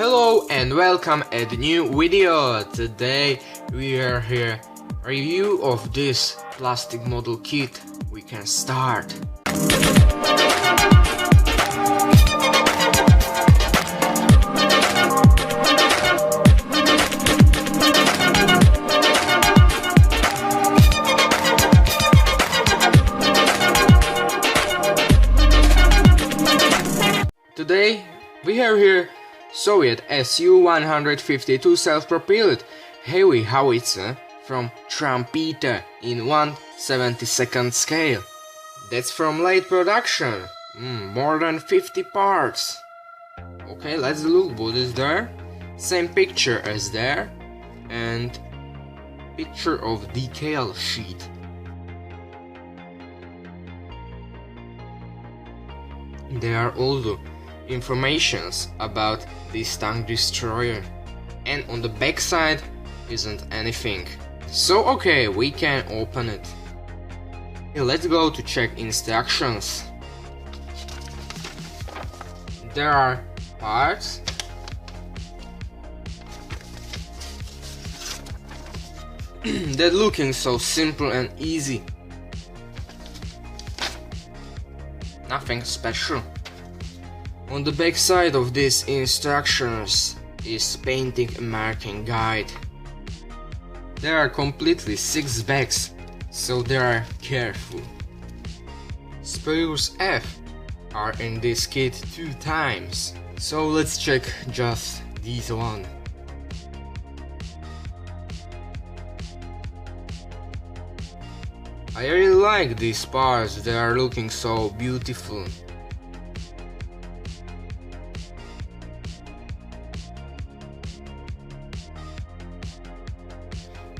Hello and welcome at the new video. Today we are here review of this plastic model kit. We can start. Today we have here Soviet SU-152 self-propelled heavy howitzer from Trumpeter in 1/72 scale. That's from late production, more than 50 parts. Okay, let's look what is there. Same picture as there, and picture of decal sheet. There are also informations about this tank destroyer, and on the back side isn't anything. So okay, we can open it. Let's go to check instructions. There are parts, that looking so simple and easy. Nothing special. On the back side of these instructions is painting marking guide. There are completely 6 bags, so they are careful. Spares F are in this kit 2 times, so let's check just this one. I really like these parts, they are looking so beautiful.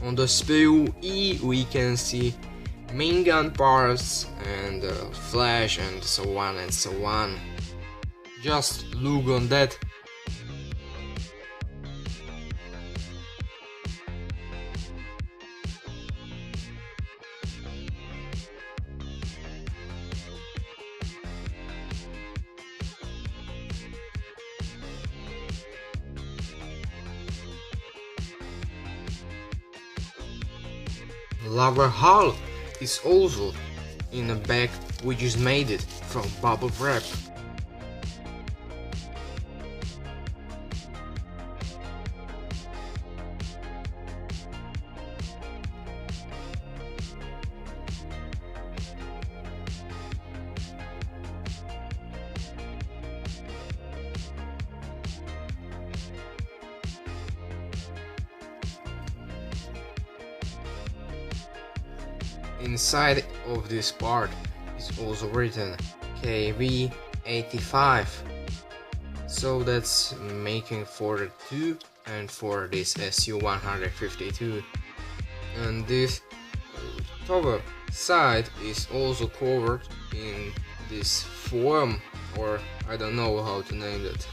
On the SU-E we can see main gun parts and flash and so on and so on. Just look on that. Lower hull is also in a bag which is made it from bubble wrap. Inside of this part is also written KV85, so that's making for the 2 and for this SU-152. And this cover side is also covered in this foam, or I don't know how to name it.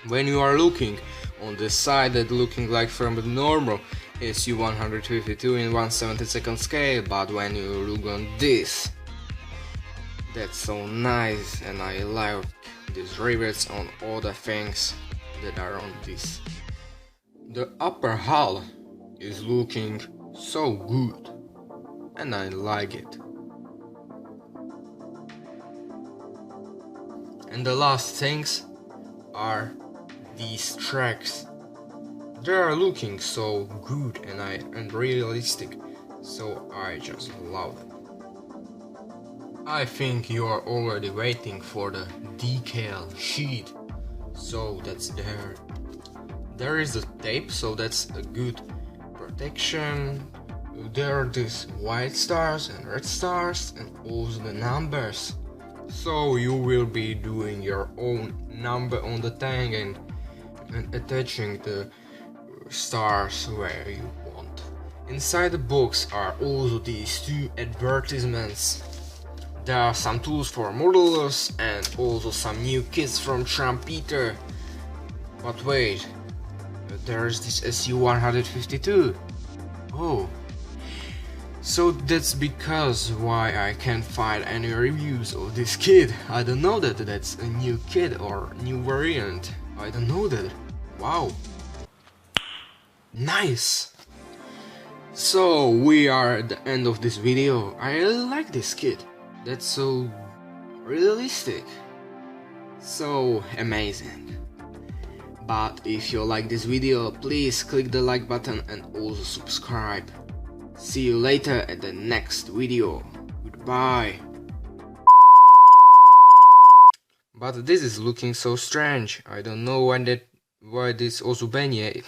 When you are looking on the side that looking like from the normal SU-152 in 1/72 scale, but when you look on this, that's so nice, and I like these rivets on all the things that are on this. The upper hull is looking so good, and I like it. And the last things are these tracks. They are looking so good and realistic, so I just love them. I think you are already waiting for the decal sheet, so that's there. There is the tape, so that's a good protection. There are these white stars and red stars and also the numbers, so you will be doing your own number on the tank and attaching the stars where you want. Inside the box are also these 2 advertisements. There are some tools for modelers and also some new kits from Trumpeter. But wait, there's this SU-152. Oh, so that's because why I can't find any reviews of this kit. I don't know that that's a new kit or new variant. I don't know that. Wow, nice. So we are at the end of this video. I really like this kit. That's so realistic. So amazing. But if you like this video, please click the like button and also subscribe. See you later at the next video. Goodbye. But this is looking so strange. I don't know why this also banned.